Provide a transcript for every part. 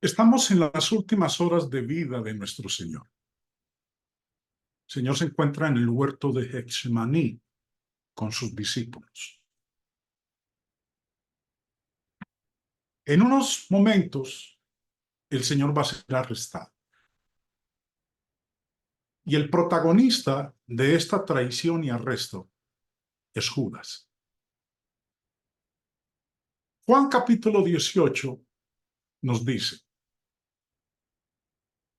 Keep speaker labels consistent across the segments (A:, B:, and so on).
A: Estamos en las últimas horas de vida de nuestro Señor. El Señor se encuentra en el huerto de Getsemaní con sus discípulos. En unos momentos, el Señor va a ser arrestado. Y el protagonista de esta traición y arresto es Judas. Juan capítulo 18 nos dice: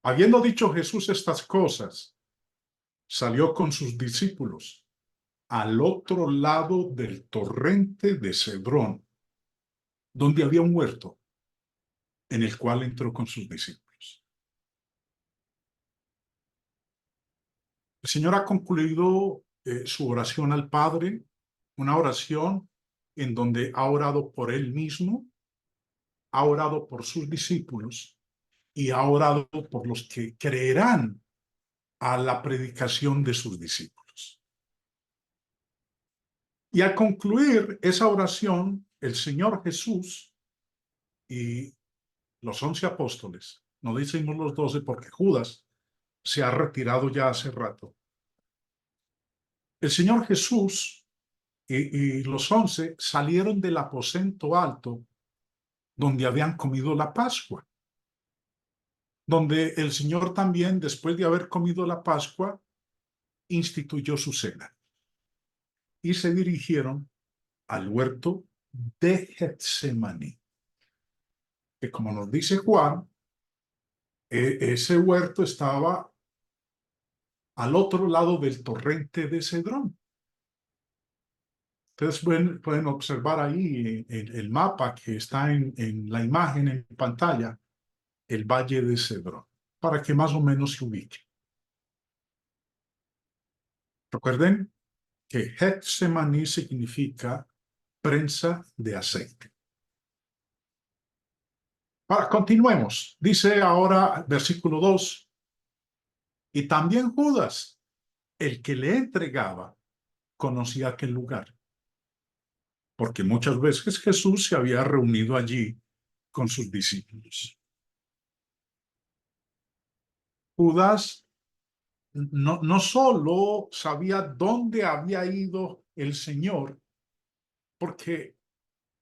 A: habiendo dicho Jesús estas cosas, salió con sus discípulos al otro lado del torrente de Cedrón, donde había un huerto, en el cual entró con sus discípulos. El Señor ha concluido su oración al Padre, una oración en donde ha orado por Él mismo, ha orado por sus discípulos y ha orado por los que creerán a la predicación de sus discípulos. Y al concluir esa oración, el Señor Jesús y los 11 apóstoles, no decimos los 12 porque Judas se ha retirado ya hace rato. El Señor Jesús y los 11 salieron del aposento alto donde habían comido la Pascua, donde el Señor también, después de haber comido la Pascua, instituyó su cena. Y se dirigieron al huerto de Getsemaní, que, como nos dice Juan, ese huerto estaba al otro lado del torrente de Cedrón. Ustedes pueden observar ahí el mapa que está en la imagen en pantalla, el Valle de Cedrón, para que más o menos se ubique. Recuerden que Getsemaní significa prensa de aceite. Ahora, continuemos. Dice ahora, versículo 2, y también Judas, el que le entregaba, conocía aquel lugar, porque muchas veces Jesús se había reunido allí con sus discípulos. Judas no solo sabía dónde había ido el Señor, porque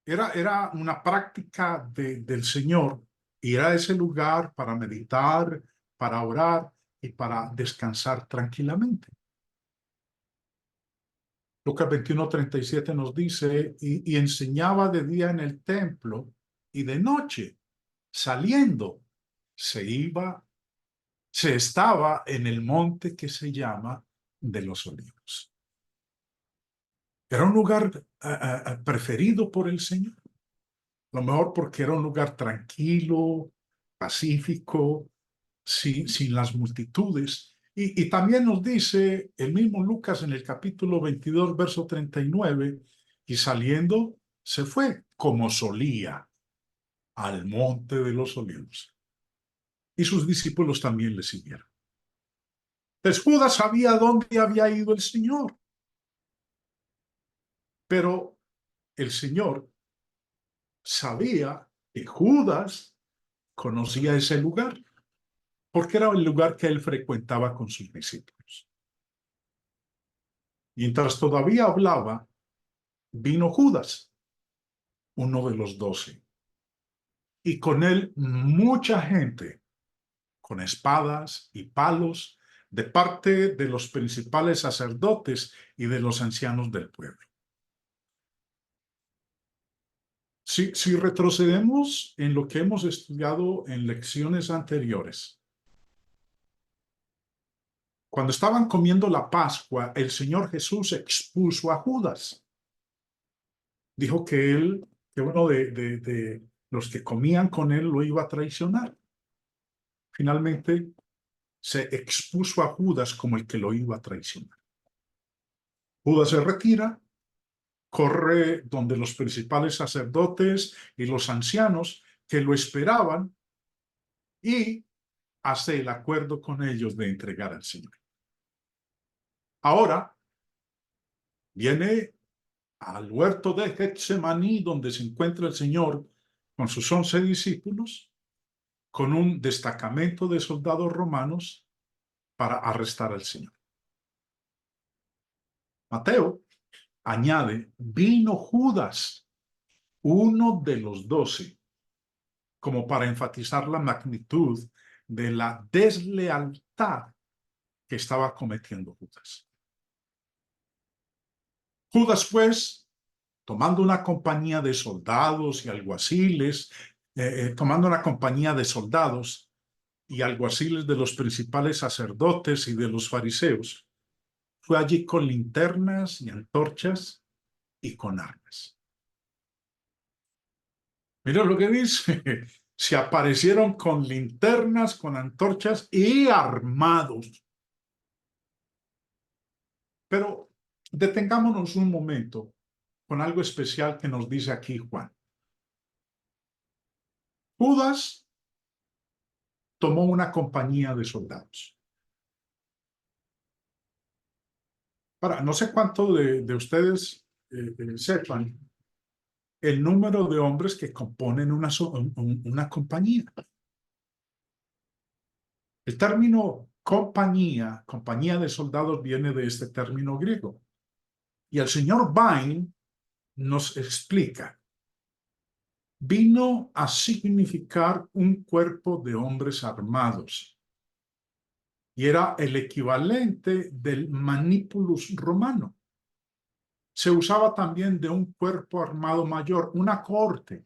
A: era una práctica del Señor ir a ese lugar para meditar, para orar y para descansar tranquilamente. Lucas 21:37 nos dice, y enseñaba de día en el templo y de noche, saliendo, se estaba en el monte que se llama de los Olivos. Era un lugar preferido por el Señor. A lo mejor porque era un lugar tranquilo, pacífico, sin las multitudes. Y también nos dice el mismo Lucas en el capítulo 22, verso 39, y saliendo se fue como solía al monte de los Olivos. Y sus discípulos también le siguieron. Entonces Judas sabía dónde había ido el Señor, pero el Señor sabía que Judas conocía ese lugar, porque era el lugar que él frecuentaba con sus discípulos. Mientras todavía hablaba, vino Judas, uno de los 12, y con él mucha gente, con espadas y palos, de parte de los principales sacerdotes y de los ancianos del pueblo. Si retrocedemos en lo que hemos estudiado en lecciones anteriores, cuando estaban comiendo la Pascua, el Señor Jesús expuso a Judas. Dijo que uno de los que comían con él lo iba a traicionar. Finalmente se expuso a Judas como el que lo iba a traicionar. Judas se retira, corre donde los principales sacerdotes y los ancianos que lo esperaban y hace el acuerdo con ellos de entregar al Señor. Ahora viene al huerto de Getsemaní, donde se encuentra el Señor con sus 11 discípulos, con un destacamento de soldados romanos para arrestar al Señor. Mateo añade, vino Judas, uno de los 12, como para enfatizar la magnitud de la deslealtad que estaba cometiendo Judas. Judas, pues, tomando una compañía de soldados y alguaciles, tomando una compañía de soldados y alguaciles de los principales sacerdotes y de los fariseos, fue allí con linternas y antorchas y con armas. Mira lo que dice. Se aparecieron con linternas, con antorchas y armados. Pero detengámonos un momento con algo especial que nos dice aquí Juan. Judas tomó una compañía de soldados. Ahora, no sé cuánto de ustedes sepan el número de hombres que componen una compañía. El término compañía de soldados, viene de este término griego. Y el señor Vine nos explica, vino a significar un cuerpo de hombres armados. Y era el equivalente del manipulus romano. Se usaba también de un cuerpo armado mayor, una corte,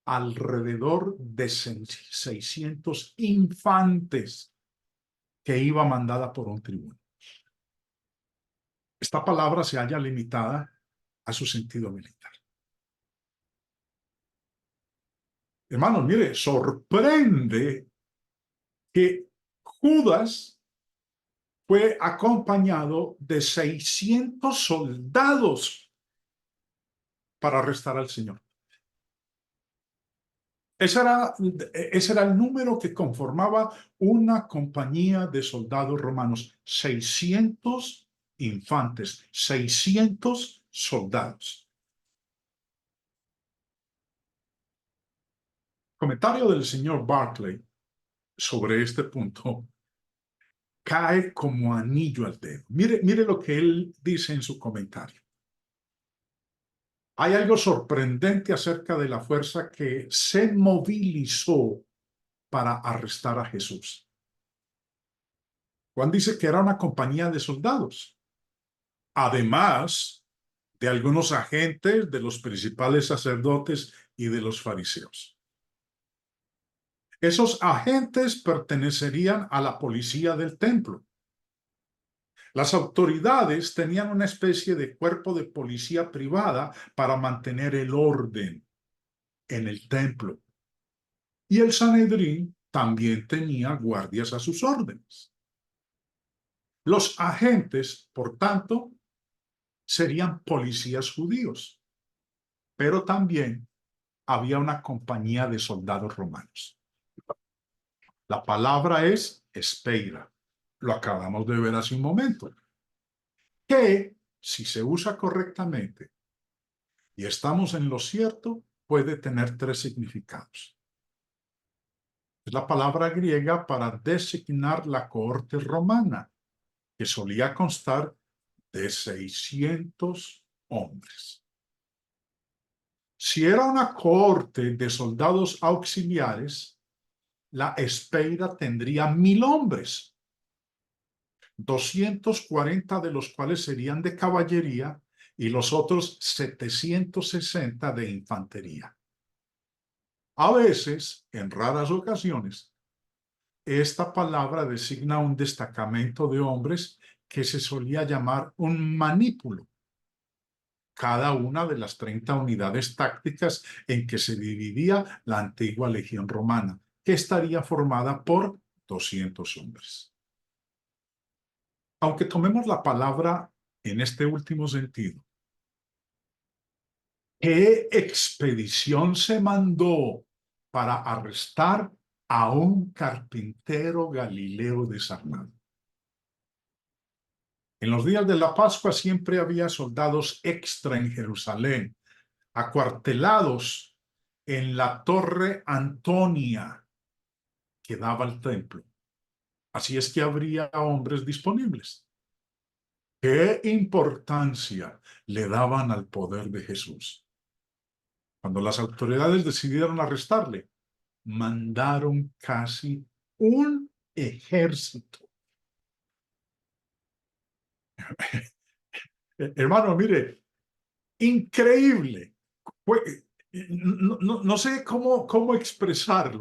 A: alrededor de 600 infantes que iba mandada por un tribuno. Esta palabra se halla limitada a su sentido militar. Hermanos, mire, sorprende que Judas fue acompañado de 600 soldados para arrestar al Señor. Ese era el número que conformaba una compañía de soldados romanos. 600 infantes, 600 soldados. Comentario del señor Barclay sobre este punto cae como anillo al dedo. Mire lo que él dice en su comentario. Hay algo sorprendente acerca de la fuerza que se movilizó para arrestar a Jesús. Juan dice que era una compañía de soldados, además de algunos agentes de los principales sacerdotes y de los fariseos. Esos agentes pertenecerían a la policía del templo. Las autoridades tenían una especie de cuerpo de policía privada para mantener el orden en el templo. Y el Sanedrín también tenía guardias a sus órdenes. Los agentes, por tanto, serían policías judíos, pero también había una compañía de soldados romanos. La palabra es espeira. Lo acabamos de ver hace un momento. Que, si se usa correctamente y estamos en lo cierto, puede tener 3 significados. Es la palabra griega para designar la cohorte romana, que solía constar de 600 hombres. Si era una cohorte de soldados auxiliares, la espeira tendría 1000 hombres, 240 de los cuales serían de caballería y los otros 760 de infantería. A veces, en raras ocasiones, esta palabra designa un destacamento de hombres que se solía llamar un manípulo, cada una de las 30 unidades tácticas en que se dividía la antigua legión romana, que estaría formada por 200 hombres. Aunque tomemos la palabra en este último sentido, ¿qué expedición se mandó para arrestar a un carpintero galileo desarmado? En los días de la Pascua siempre había soldados extra en Jerusalén, acuartelados en la Torre Antonia, que daba al templo. Así es que habría hombres disponibles. ¿Qué importancia le daban al poder de Jesús? Cuando las autoridades decidieron arrestarle, mandaron casi un ejército. Hermano, mire, increíble. No sé cómo expresarlo.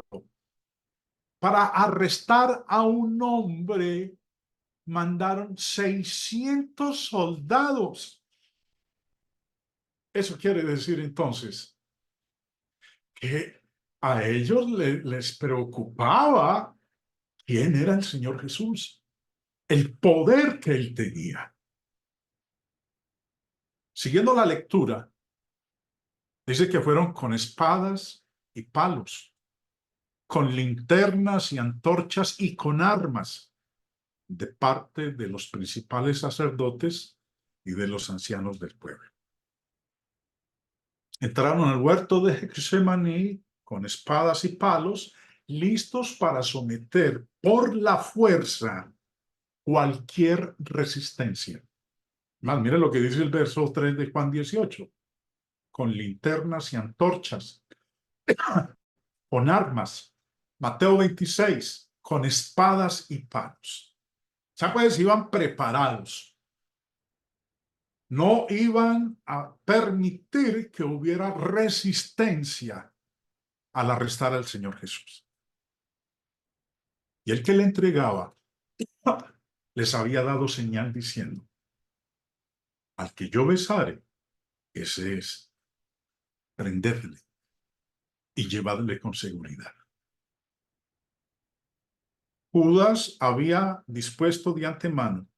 A: Para arrestar a un hombre, mandaron 600 soldados. Eso quiere decir entonces que a ellos les preocupaba quién era el Señor Jesús, el poder que él tenía. Siguiendo la lectura, dice que fueron con espadas y palos, con linternas y antorchas y con armas de parte de los principales sacerdotes y de los ancianos del pueblo. Entraron al huerto de Getsemaní con espadas y palos, listos para someter por la fuerza cualquier resistencia. Más, mire lo que dice el verso 3 de Juan 18. Con linternas y antorchas, con armas. Mateo 26, con espadas y palos. O sea, pues iban preparados. No iban a permitir que hubiera resistencia al arrestar al Señor Jesús. Y el que le entregaba les había dado señal diciendo: al que yo besare, ese es, prendedle y llevadle con seguridad. Judas había dispuesto de antemano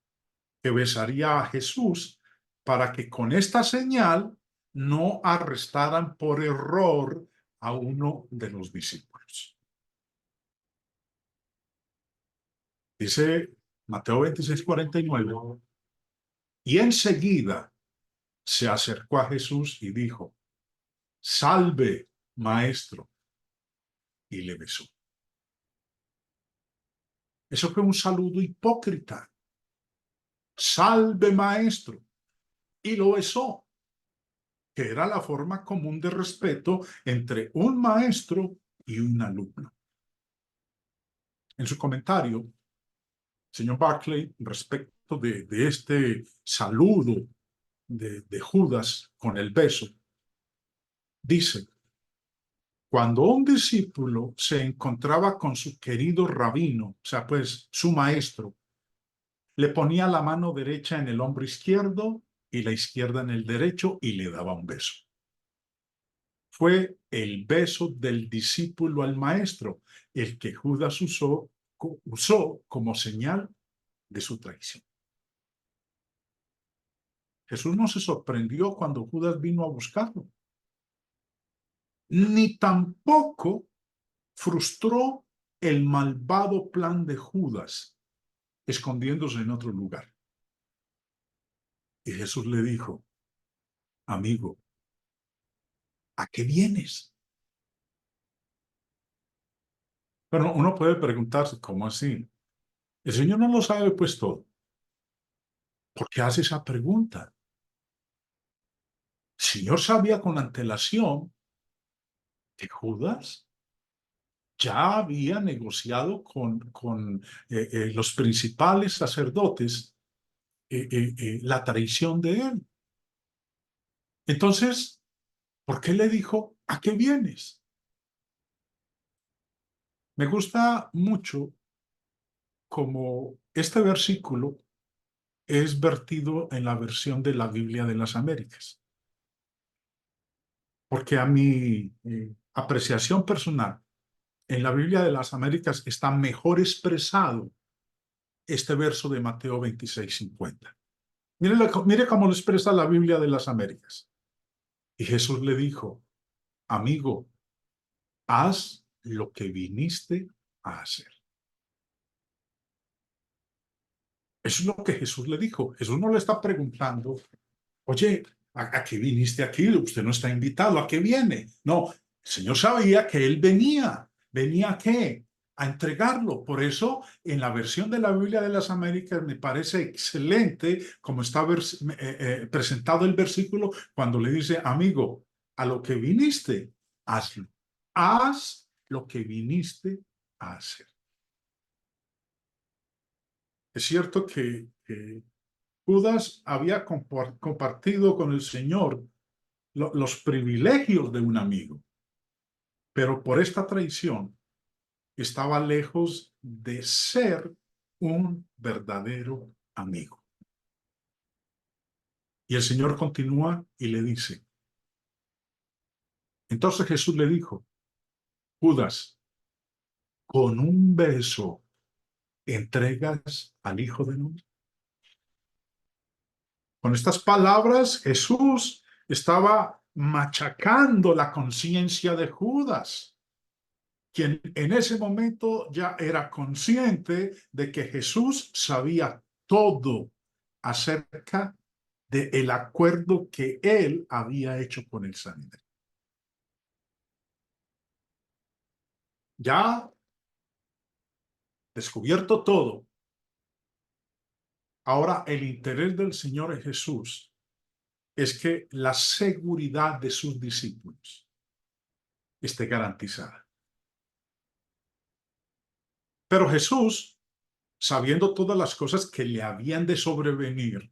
A: que besaría a Jesús para que con esta señal no arrestaran por error a uno de los discípulos. Dice Mateo 26:49, y enseguida se acercó a Jesús y dijo: salve, maestro, y le besó. Eso fue un saludo hipócrita. Salve, maestro, y lo besó, que era la forma común de respeto entre un maestro y un alumno. En su comentario, señor Barclay, respecto de este saludo de Judas con el beso, dice: cuando un discípulo se encontraba con su querido rabino, o sea, pues su maestro, le ponía la mano derecha en el hombro izquierdo y la izquierda en el derecho y le daba un beso. Fue el beso del discípulo al maestro el que Judas usó como señal de su traición. Jesús no se sorprendió cuando Judas vino a buscarlo, ni tampoco frustró el malvado plan de Judas escondiéndose en otro lugar. Y Jesús le dijo: amigo, ¿a qué vienes? Pero uno puede preguntarse, ¿cómo así? El Señor no lo sabe pues todo. ¿Por qué hace esa pregunta? El Señor sabía con antelación que Judas ya había negociado con los principales sacerdotes la traición de él. Entonces, ¿por qué le dijo: ¿a qué vienes? Me gusta mucho como este versículo es vertido en la versión de la Biblia de las Américas. Porque a mi apreciación personal, en la Biblia de las Américas está mejor expresado este verso de Mateo 26:50. Mire cómo lo expresa la Biblia de las Américas. Y Jesús le dijo: amigo, haz lo que viniste a hacer. Eso es lo que Jesús le dijo. Jesús no le está preguntando: oye, ¿a qué viniste aquí? Usted no está invitado. ¿A qué viene? No, el Señor sabía que él venía. ¿Venía a qué? a entregarlo. Por eso, en la versión de la Biblia de las Américas me parece excelente como está presentado el versículo cuando le dice, amigo, a lo que viniste, hazlo. Haz lo que viniste a hacer. Es cierto que Judas había compartido con el Señor los privilegios de un amigo, pero por esta traición estaba lejos de ser un verdadero amigo. Y el Señor continúa y le dice, entonces Jesús le dijo, Judas, con un beso entregas al Hijo del Hombre. Con estas palabras, Jesús estaba machacando la conciencia de Judas, quien en ese momento ya era consciente de que Jesús sabía todo acerca del acuerdo que él había hecho con el Sanedrín. Ya descubierto todo, ahora el interés del Señor Jesús es que la seguridad de sus discípulos esté garantizada. Pero Jesús, sabiendo todas las cosas que le habían de sobrevenir,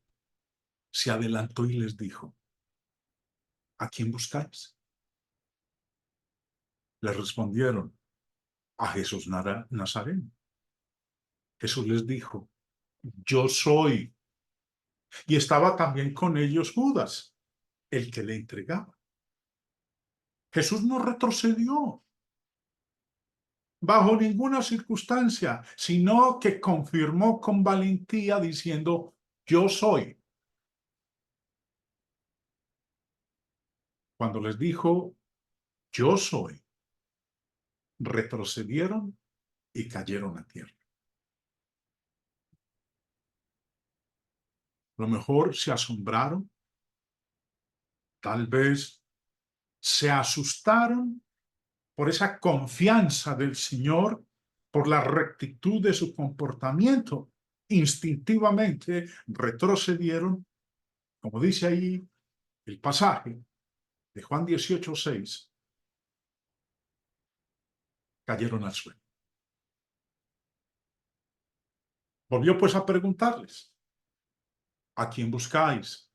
A: se adelantó y les dijo, ¿a quién buscáis? Le respondieron, a Jesús Nazareno. Jesús les dijo, yo soy. Y estaba también con ellos Judas, el que le entregaba. Jesús no retrocedió bajo ninguna circunstancia, sino que confirmó con valentía diciendo, yo soy. Cuando les dijo, yo soy, retrocedieron y cayeron a tierra. A lo mejor se asombraron, tal vez se asustaron por esa confianza del Señor, por la rectitud de su comportamiento. Instintivamente retrocedieron, como dice ahí el pasaje de Juan 18:6, cayeron al suelo. Volvió pues a preguntarles, ¿a quién buscáis?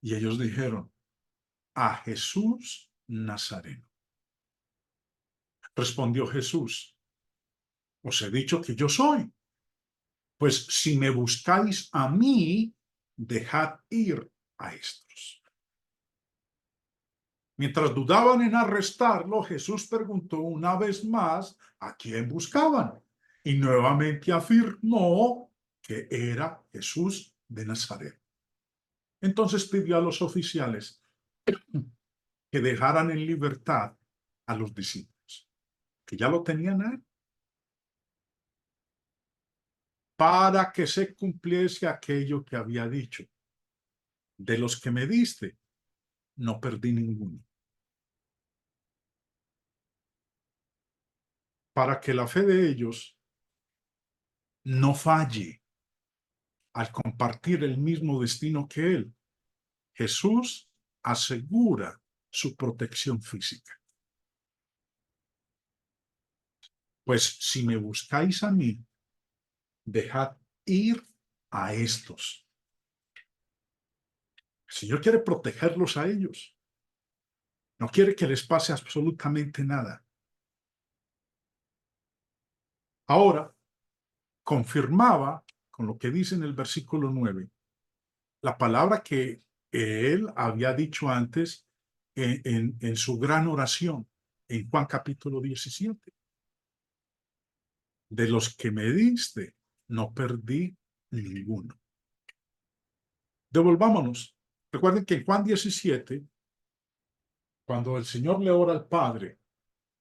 A: Y ellos dijeron, a Jesús Nazareno. Respondió Jesús, os he dicho que yo soy. Pues si me buscáis a mí, dejad ir a estos. Mientras dudaban en arrestarlo, Jesús preguntó una vez más a quién buscaban y nuevamente afirmó que era Jesús de Nazaret. Entonces pidió a los oficiales que dejaran en libertad a los discípulos, que ya lo tenían a él, para que se cumpliese aquello que había dicho. De los que me diste, no perdí ninguno. Para que la fe de ellos no falle al compartir el mismo destino que él, Jesús asegura su protección física. Pues si me buscáis a mí, dejad ir a estos. El Señor quiere protegerlos a ellos. No quiere que les pase absolutamente nada. Ahora, confirmaba con lo que dice en el versículo 9, la palabra que él había dicho antes en su gran oración en Juan capítulo 17. De los que me diste, no perdí ninguno. Devolvámonos. Recuerden que en Juan 17, cuando el Señor le ora al Padre,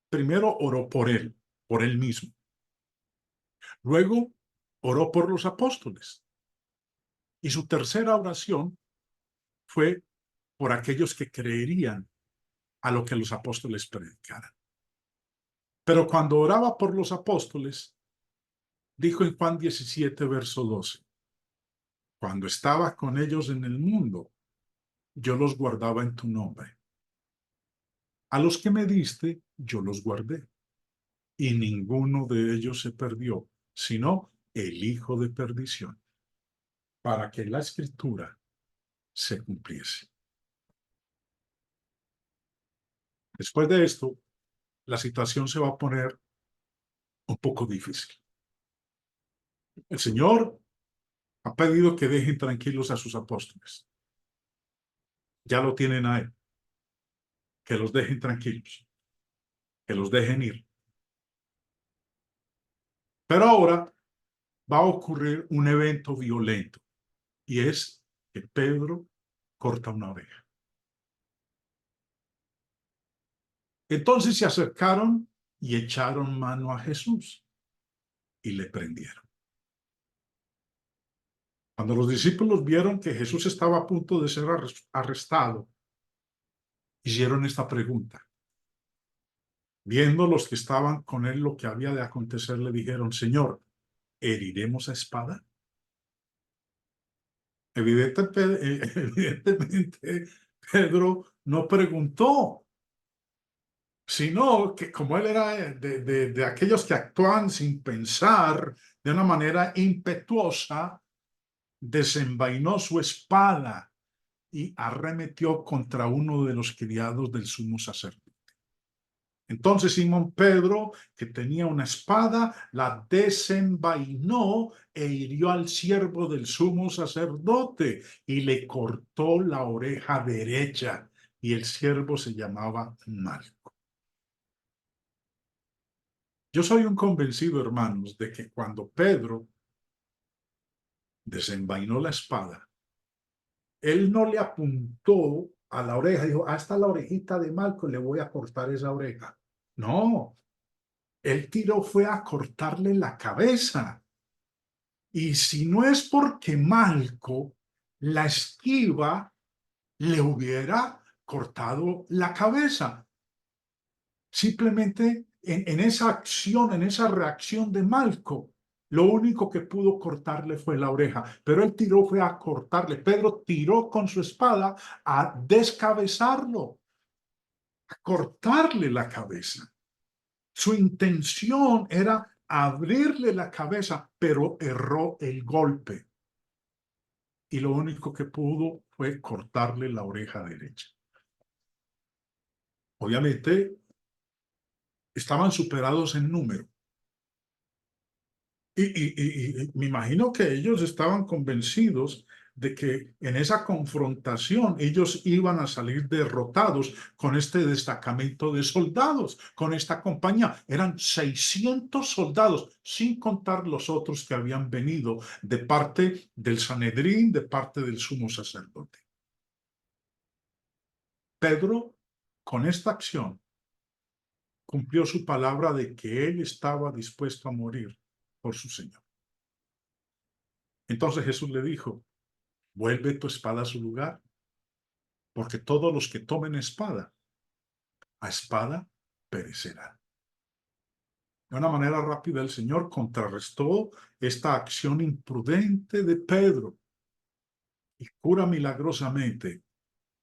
A: primero oró por él mismo. Luego oró por los apóstoles. Y su tercera oración fue por aquellos que creerían a lo que los apóstoles predicaran. Pero cuando oraba por los apóstoles, dijo en Juan 17, verso 12, cuando estaba con ellos en el mundo, yo los guardaba en tu nombre. A los que me diste, yo los guardé, y ninguno de ellos se perdió, sino el hijo de perdición, para que la escritura se cumpliese. Después de esto, la situación se va a poner un poco difícil. El Señor ha pedido que dejen tranquilos a sus apóstoles. Ya lo tienen a él. Que los dejen tranquilos. Que los dejen ir. Pero ahora va a ocurrir un evento violento. Y es que Pedro corta una oreja. Entonces se acercaron y echaron mano a Jesús y le prendieron. Cuando los discípulos vieron que Jesús estaba a punto de ser arrestado, hicieron esta pregunta. Viendo los que estaban con él lo que había de acontecer, le dijeron, Señor, ¿heriremos a espada? Evidentemente, Pedro no preguntó, sino que como él era de aquellos que actúan sin pensar, de una manera impetuosa, desenvainó su espada y arremetió contra uno de los criados del sumo sacerdote. Entonces Simón Pedro, que tenía una espada, la desenvainó e hirió al siervo del sumo sacerdote y le cortó la oreja derecha. Y el siervo se llamaba Malco. Yo soy un convencido, hermanos, de que cuando Pedro desenvainó la espada, él no le apuntó a la oreja, dijo, hasta la orejita de Malco, le voy a cortar esa oreja. No, el tiro fue a cortarle la cabeza. Y si no es porque Malco la esquiva, le hubiera cortado la cabeza. Simplemente en esa acción, en esa reacción de Malco, lo único que pudo cortarle fue la oreja, pero él tiró fue a cortarle. Pedro tiró con su espada a descabezarlo, a cortarle la cabeza. Su intención era abrirle la cabeza, pero erró el golpe. Y lo único que pudo fue cortarle la oreja derecha. Obviamente, estaban superados en número. Y me imagino que ellos estaban convencidos de que en esa confrontación ellos iban a salir derrotados con este destacamento de soldados, con esta compañía. Eran 600 soldados, sin contar los otros que habían venido de parte del Sanedrín, de parte del sumo sacerdote. Pedro, con esta acción, cumplió su palabra de que él estaba dispuesto a morir por su Señor. Entonces Jesús le dijo, vuelve tu espada a su lugar, porque todos los que tomen espada, a espada perecerán. De una manera rápida el Señor contrarrestó esta acción imprudente de Pedro y cura milagrosamente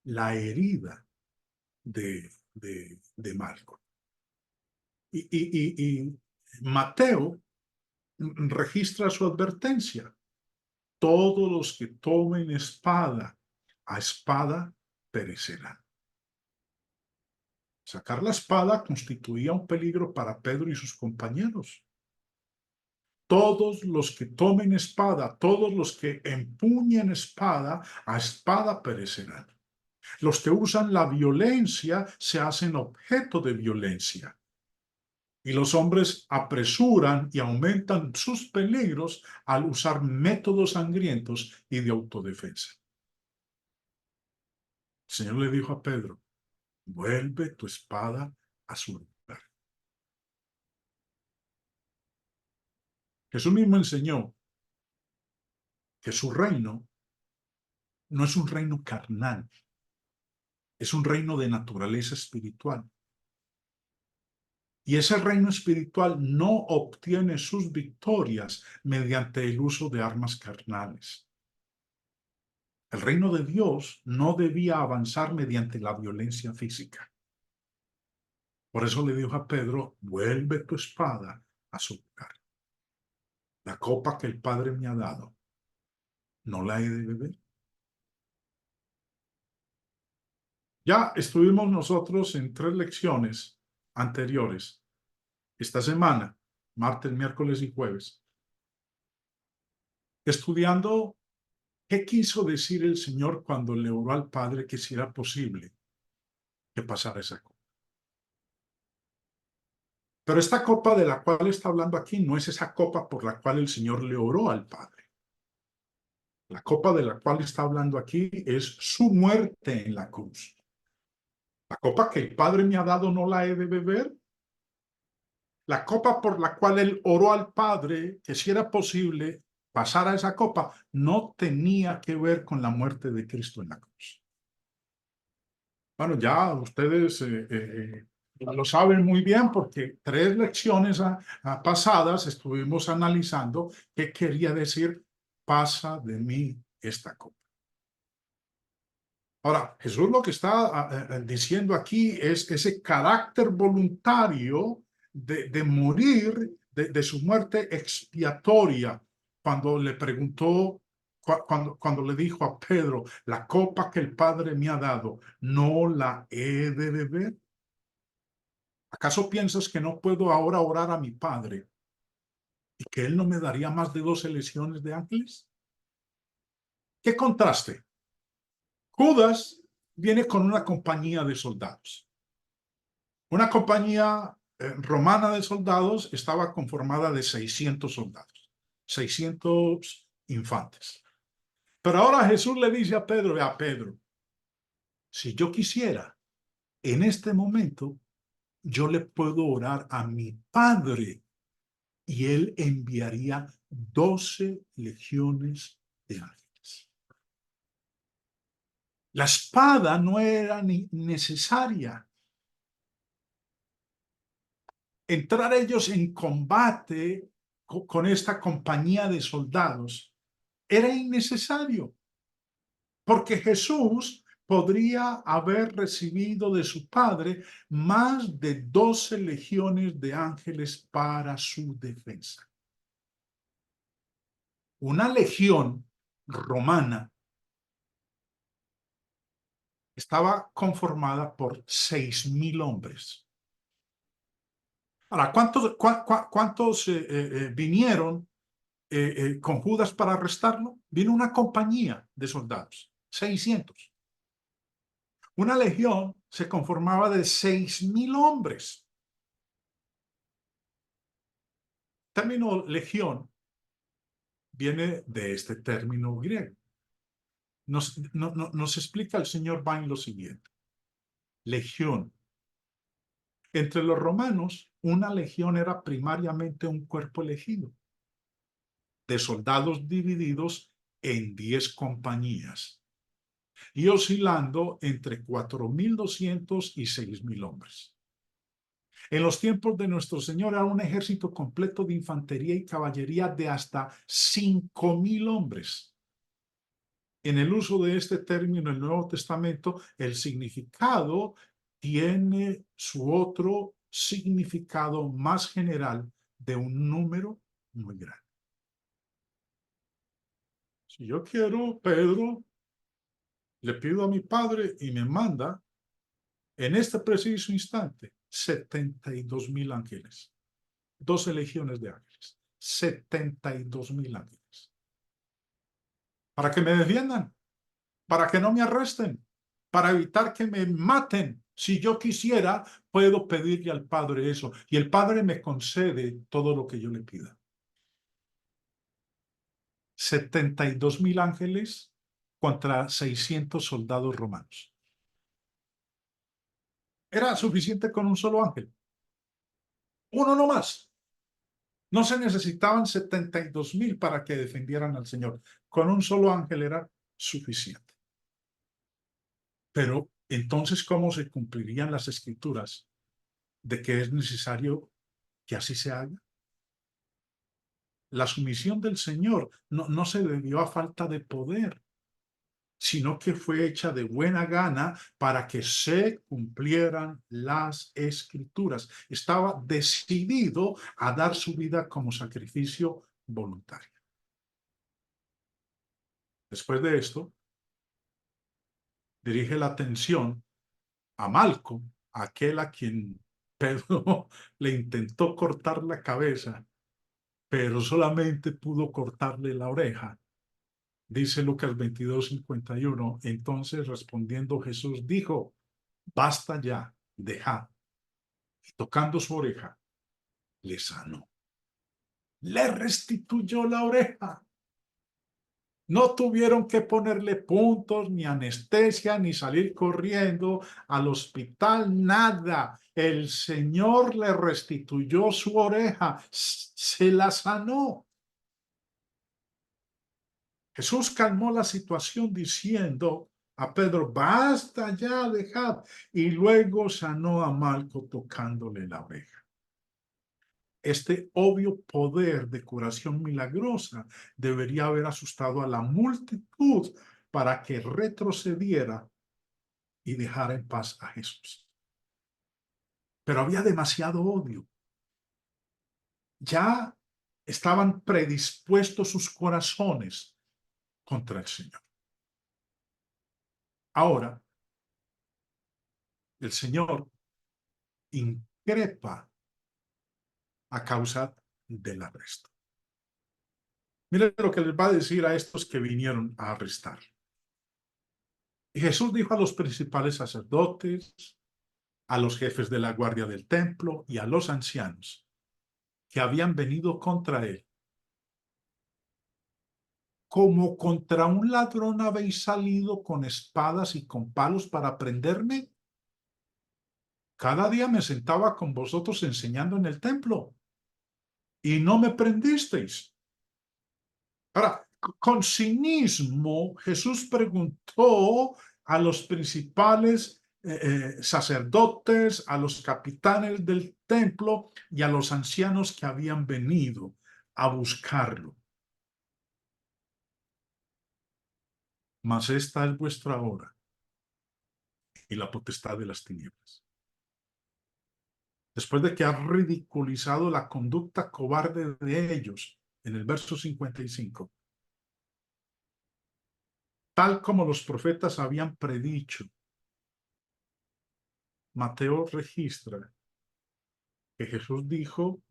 A: la herida de Malco. Y Mateo registra su advertencia. Todos los que tomen espada, a espada perecerán. Sacar la espada constituía un peligro para Pedro y sus compañeros. Todos los que tomen espada, todos los que empuñen espada, a espada perecerán. Los que usan la violencia se hacen objeto de violencia. Y los hombres apresuran y aumentan sus peligros al usar métodos sangrientos y de autodefensa. El Señor le dijo a Pedro, vuelve tu espada a su lugar. Jesús mismo enseñó que su reino no es un reino carnal, es un reino de naturaleza espiritual. Y ese reino espiritual no obtiene sus victorias mediante el uso de armas carnales. El reino de Dios no debía avanzar mediante la violencia física. Por eso le dijo a Pedro, vuelve tu espada a su lugar. La copa que el Padre me ha dado, ¿no la he de beber? Ya estuvimos nosotros en 3 lecciones anteriores, esta semana, martes, miércoles y jueves, estudiando qué quiso decir el Señor cuando le oró al Padre que si era posible que pasara esa copa. Pero esta copa de la cual está hablando aquí no es esa copa por la cual el Señor le oró al Padre. La copa de la cual está hablando aquí es su muerte en la cruz. La copa que el Padre me ha dado no la he de beber. La copa por la cual él oró al Padre, que si era posible pasar a esa copa, no tenía que ver con la muerte de Cristo en la cruz. Bueno, ya ustedes lo saben muy bien porque 3 lecciones pasadas estuvimos analizando qué quería decir pasa de mí esta copa. Ahora, Jesús lo que está diciendo aquí es ese carácter voluntario de morir, de su muerte expiatoria, cuando le preguntó, cuando le dijo a Pedro, la copa que el Padre me ha dado, ¿no la he de beber? ¿Acaso piensas que no puedo ahora orar a mi Padre y que Él no me daría más de 12 legiones de ángeles? ¿Qué contraste? Judas viene con una compañía de soldados. Una compañía romana de soldados estaba conformada de 600 soldados, 600 infantes. Pero ahora Jesús le dice a Pedro, si yo quisiera, en este momento, yo le puedo orar a mi Padre y él enviaría 12 legiones de ángeles. La espada no era ni necesaria. Entrar ellos en combate con esta compañía de soldados era innecesario, porque Jesús podría haber recibido de su Padre más de 12 legiones de ángeles para su defensa. Una legión romana estaba conformada por 6.000 hombres. Ahora, ¿cuántos vinieron con Judas para arrestarlo? Vino una compañía de soldados, 600. Una legión se conformaba de 6.000 hombres. El término legión viene de este término griego. Nos explica el señor Bain lo siguiente. Legión. Entre los romanos, una legión era primariamente un cuerpo elegido de soldados divididos en 10 compañías y oscilando entre 4.200 y 6.000 hombres. En los tiempos de nuestro Señor era un ejército completo de infantería y caballería de hasta 5.000 hombres. En el uso de este término en el Nuevo Testamento, el significado tiene su otro significado más general de un número muy grande. Si yo quiero, Pedro, le pido a mi Padre y me manda en este preciso instante 72.000 ángeles, 12 legiones de ángeles, 72.000 ángeles. Para que me defiendan, para que no me arresten, para evitar que me maten. Si yo quisiera, puedo pedirle al Padre eso y el Padre me concede todo lo que yo le pida. 72.000 ángeles contra 600 soldados romanos. Era suficiente con un solo ángel. Uno no más. No se necesitaban 72.000 para que defendieran al Señor. Con un solo ángel era suficiente. Pero entonces, ¿cómo se cumplirían las escrituras de que es necesario que así se haga. La sumisión del Señor no se debió a falta de poder, sino que fue hecha de buena gana para que se cumplieran las Escrituras. Estaba decidido a dar su vida como sacrificio voluntario. Después de esto, dirige la atención a Malco, aquel a quien Pedro le intentó cortar la cabeza, pero solamente pudo cortarle la oreja. Dice Lucas 22:51, entonces respondiendo Jesús dijo, basta ya, dejad. Y tocando su oreja, le sanó. Le restituyó la oreja. No tuvieron que ponerle puntos, ni anestesia, ni salir corriendo al hospital, nada. El Señor le restituyó su oreja, se la sanó. Jesús calmó la situación diciendo a Pedro, basta ya, dejad. Y luego sanó a Malco tocándole la oreja. Este obvio poder de curación milagrosa debería haber asustado a la multitud para que retrocediera y dejara en paz a Jesús. Pero había demasiado odio. Ya estaban predispuestos sus corazones contra el Señor. Ahora, el Señor increpa a causa del arresto. Miren lo que les va a decir a estos que vinieron a arrestar. Y Jesús dijo a los principales sacerdotes, a los jefes de la guardia del templo y a los ancianos que habían venido contra él. ¿Como contra un ladrón habéis salido con espadas y con palos para prenderme? Cada día me sentaba con vosotros enseñando en el templo y no me prendisteis. Ahora, con cinismo, Jesús preguntó a los principales sacerdotes, a los capitanes del templo y a los ancianos que habían venido a buscarlo. Mas esta es vuestra hora y la potestad de las tinieblas. Después de que ha ridiculizado la conducta cobarde de ellos en el verso 55, tal como los profetas habían predicho, Mateo registra que Jesús dijo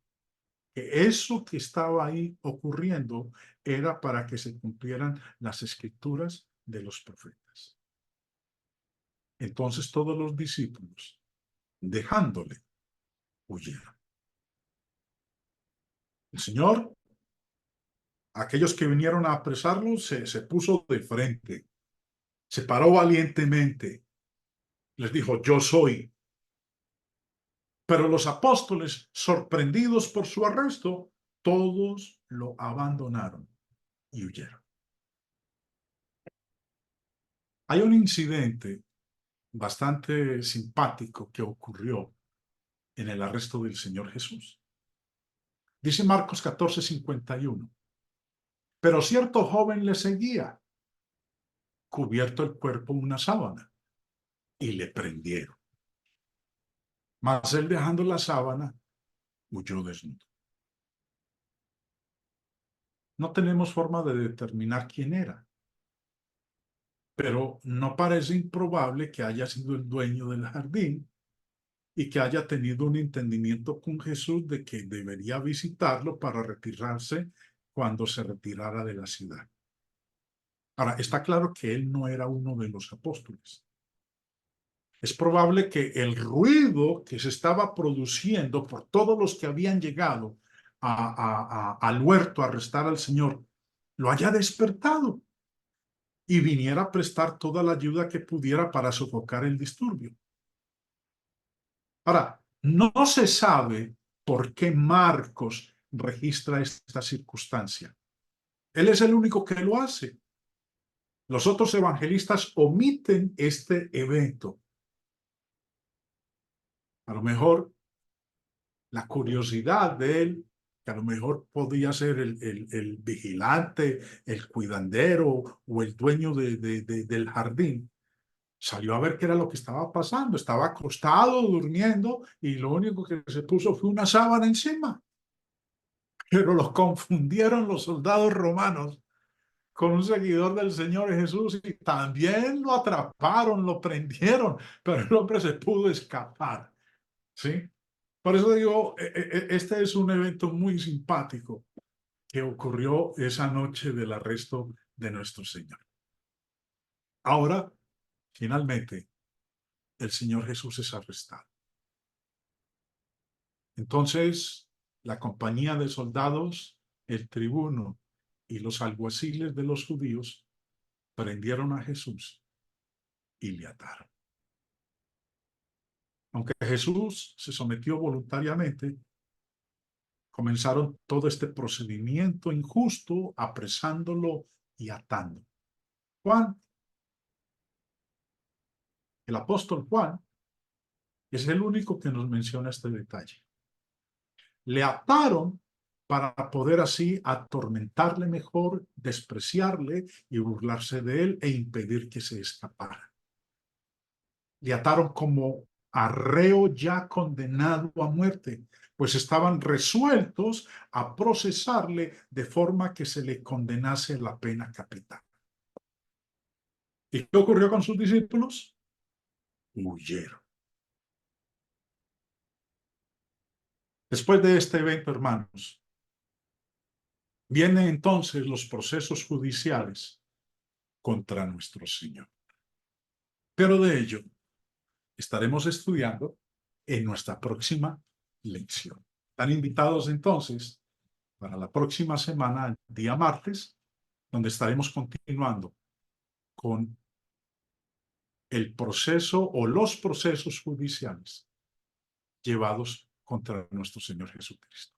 A: que eso que estaba ahí ocurriendo era para que se cumplieran las escrituras de los profetas. Entonces todos los discípulos, dejándole, huyeron. El Señor, aquellos que vinieron a apresarlo, se puso de frente, se paró valientemente, les dijo, yo soy. Pero los apóstoles, sorprendidos por su arresto, todos lo abandonaron y huyeron. Hay un incidente bastante simpático que ocurrió en el arresto del Señor Jesús. Dice Marcos 14:51. Pero cierto joven le seguía, cubierto el cuerpo en una sábana, y le prendieron. Mas él, dejando la sábana, huyó desnudo. No tenemos forma de determinar quién era, pero no parece improbable que haya sido el dueño del jardín y que haya tenido un entendimiento con Jesús de que debería visitarlo para retirarse cuando se retirara de la ciudad. Ahora, está claro que él no era uno de los apóstoles. Es probable que el ruido que se estaba produciendo por todos los que habían llegado al huerto a arrestar al Señor lo haya despertado y viniera a prestar toda la ayuda que pudiera para sofocar el disturbio. Ahora, no se sabe por qué Marcos registra esta circunstancia. Él es el único que lo hace. Los otros evangelistas omiten este evento. A lo mejor la curiosidad de él, que a lo mejor podía ser el vigilante, el cuidandero o el dueño del jardín, salió a ver qué era lo que estaba pasando. Estaba acostado, durmiendo, y lo único que se puso fue una sábana encima. Pero los confundieron los soldados romanos con un seguidor del Señor Jesús y también lo atraparon, lo prendieron, pero el hombre se pudo escapar. ¿Sí? Por eso digo, este es un evento muy simpático que ocurrió esa noche del arresto de nuestro Señor. Ahora, finalmente, el Señor Jesús es arrestado. Entonces, la compañía de soldados, el tribuno y los alguaciles de los judíos prendieron a Jesús y le ataron. Aunque Jesús se sometió voluntariamente, comenzaron todo este procedimiento injusto, apresándolo y atando. Juan, el apóstol Juan, es el único que nos menciona este detalle. Le ataron para poder así atormentarle mejor, despreciarle y burlarse de él e impedir que se escapara. Le ataron como a reo ya condenado a muerte, pues estaban resueltos a procesarle de forma que se le condenase la pena capital. ¿Y qué ocurrió con sus discípulos? Huyeron. Después de este evento, hermanos, vienen entonces los procesos judiciales contra nuestro Señor. Pero de ello estaremos estudiando en nuestra próxima lección. Están invitados entonces para la próxima semana, el día martes, donde estaremos continuando con el proceso o los procesos judiciales llevados contra nuestro Señor Jesucristo.